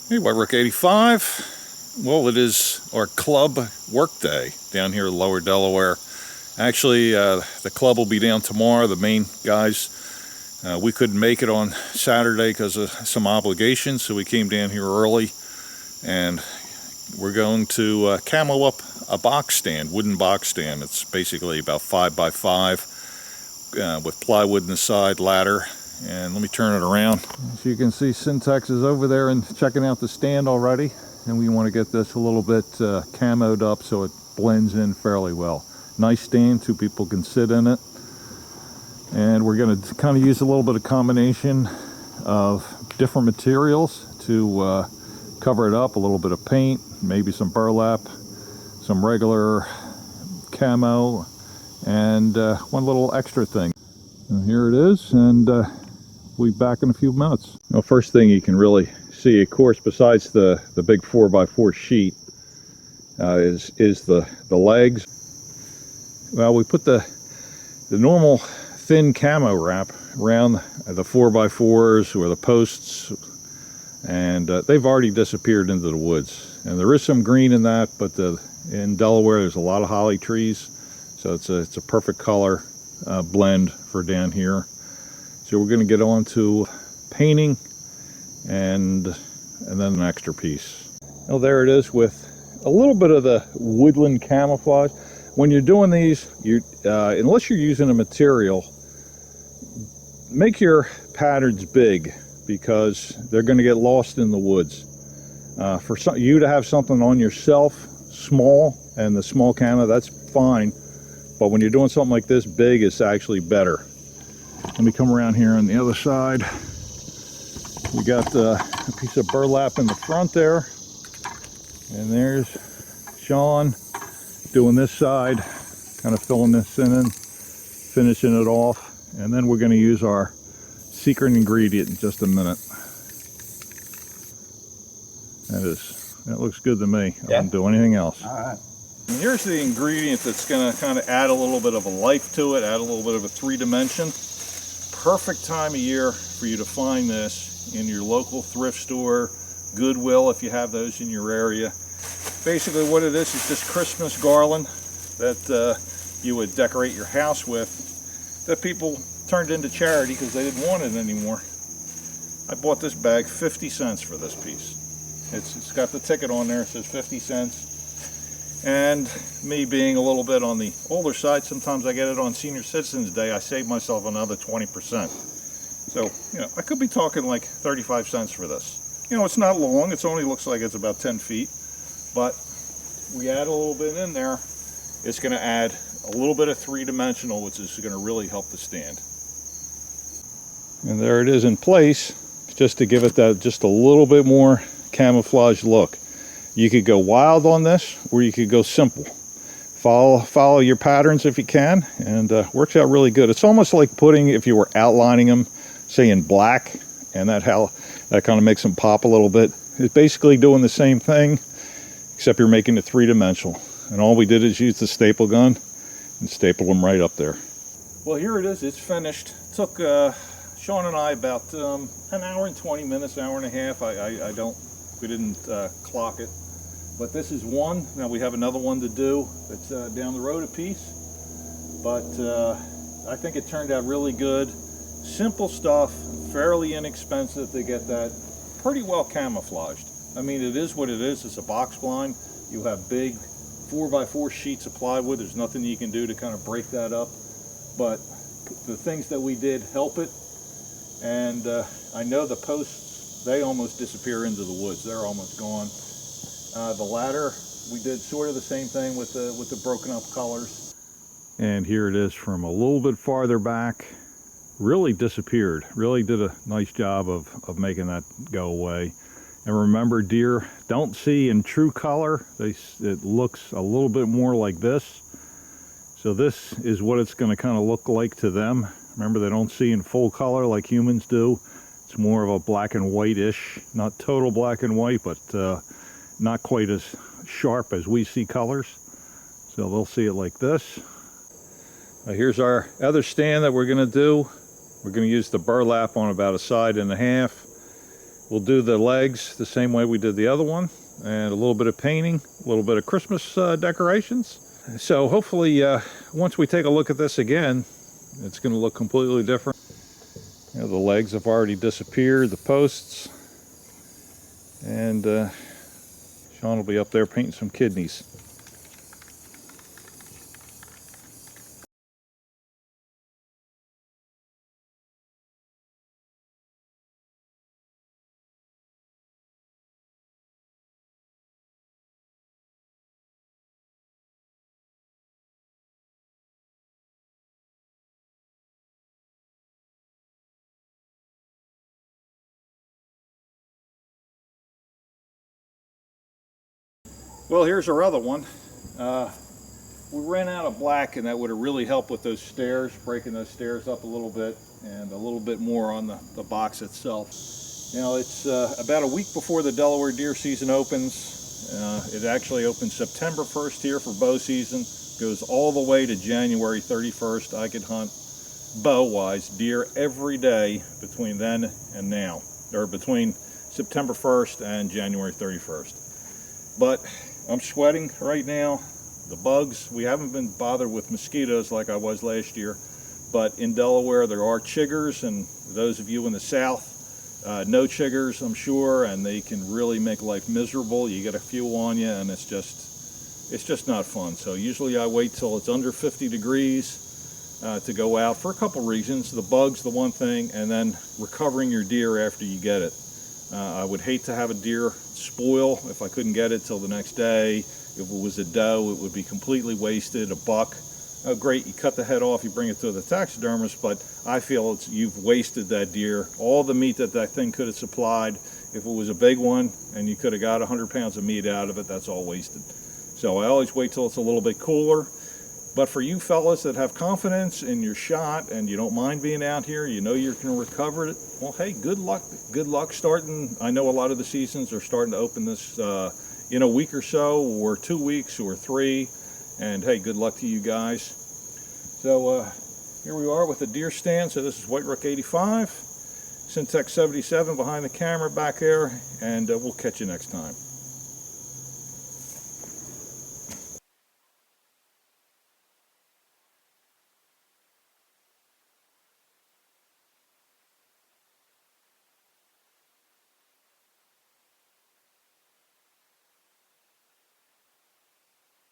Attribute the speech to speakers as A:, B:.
A: Hey, White Rook 85. Well, it is our club work day down here in Lower Delaware. Actually, the club will be down tomorrow. The main guys, we couldn't make it on Saturday because of some obligations, so we came down here early, and we're going to camo up a box stand, wooden box stand. It's basically about 5 by 5 with plywood in the side, ladder. And let me turn it around. As you can see, Sintax is over there and checking out the stand already, and we want to get this a little bit camoed up so it blends in fairly well. Nice stand, 2 people can sit in it, and we're going to kind of use a little bit of combination of different materials to cover it up. A little bit of paint, maybe some burlap, some regular camo, and one little extra thing. And here it is, and we'll be back in a few minutes. Now, first thing you can really see, of course, besides the big 4x4 sheet, is the legs. Well, we put the normal thin camo wrap around the 4x4s or the posts, and they've already disappeared into the woods. And there is some green in that, but in Delaware there's a lot of holly trees, so it's a perfect color blend for down here. So we're going to get on to painting and then an extra piece. Well, there it is with a little bit of the woodland camouflage. When you're doing these, unless you're using a material, make your patterns big because they're going to get lost in the woods. For you to have something on yourself small, and the small camo, that's fine, but when you're doing something like this big, it's actually better. Let me come around here on the other side. We got a piece of burlap in the front there, and there's Sean doing this side, kind of filling this in, finishing it off, and then we're going to use our secret ingredient in just a minute. That looks good to me. Yeah. I wouldn't do anything else.
B: All right.
A: And here's the ingredient that's going to kind of add a little bit of a life to it, add a little bit of a 3-dimension. Perfect time of year for you to find this in your local thrift store, Goodwill if you have those in your area. Basically what it is just Christmas garland that you would decorate your house with, that people turned into charity because they didn't want it anymore. I bought this bag 50 cents for this piece. It's got the ticket on there, it says 50 cents. And me being a little bit on the older side, sometimes I get it on Senior Citizens Day, I save myself another 20%. So, I could be talking like 35 cents for this. It's not long, it only looks like it's about 10 feet, but we add a little bit in there, it's going to add a little bit of 3-dimensional, which is going to really help the stand. And there it is in place, just to give it that just a little bit more camouflage look. You could go wild on this, or you could go simple. Follow your patterns if you can, and works out really good. It's almost like putting, if you were outlining them, say in black, and that kind of makes them pop a little bit. It's basically doing the same thing, except you're making it 3-dimensional. And all we did is use the staple gun and staple them right up there. Well, here it is. It's finished. It took Sean and I about an hour and 20 minutes, hour and a half. We didn't clock it. But this is one. Now we have another one to do. It's down the road a piece. But I think it turned out really good. Simple stuff, fairly inexpensive to get that pretty well camouflaged. I mean, it is what it is. It's a box blind. You have big 4x4 sheets of plywood. There's nothing you can do to kind of break that up. But the things that we did help it. And I know the posts, they almost disappear into the woods. They're almost gone. The ladder, we did sort of the same thing with the broken up colors. And here it is from a little bit farther back. Really disappeared. Really did a nice job of making that go away. And remember, deer don't see in true color. It looks a little bit more like this. So this is what it's going to kind of look like to them. Remember, they don't see in full color like humans do. It's more of a black and white-ish, not total black and white, but not quite as sharp as we see colors. So they'll see it like this. Here's our other stand that we're going to do. We're going to use the burlap on about 1.5 sides, We'll do the legs the same way we did the other one, and a little bit of painting, a little bit of Christmas decorations. So hopefully once we take a look at this again, it's going to look completely different. You know, the legs have already disappeared, the posts, and Sean will be up there painting some kidneys. Well, here's our other one. We ran out of black, and that would have really helped with those stairs, breaking those stairs up a little bit, and a little bit more on the box itself. You know, it's about a week before the Delaware deer season opens. It actually opens September 1st here for bow season, goes all the way to January 31st. I could hunt bow-wise deer every day between then and now, or between September 1st and January 31st. But I'm sweating right now. The bugs, we haven't been bothered with mosquitoes like I was last year, but in Delaware there are chiggers, and those of you in the south, no chiggers, I'm sure, and they can really make life miserable. You get a few on you, and it's just not fun. So usually I wait till it's under 50 degrees to go out for a couple reasons. The bugs, the one thing, and then recovering your deer after you get it. I would hate to have a deer spoil if I couldn't get it till the next day. If it was a doe, it would be completely wasted. A buck, oh great, you cut the head off, you bring it to the taxidermist, but I feel you've wasted that deer. All the meat that thing could have supplied, if it was a big one and you could have got 100 pounds of meat out of it, that's all wasted. So I always wait till it's a little bit cooler. But for you fellas that have confidence in your shot and you don't mind being out here, you know you're going to recover it, well, hey, good luck. Good luck starting. I know a lot of the seasons are starting to open this in a week or so, or 2 weeks, or 3. And hey, good luck to you guys. So here we are with the deer stand. So this is White Rook 85, Sintax77 behind the camera back there, and we'll catch you next time.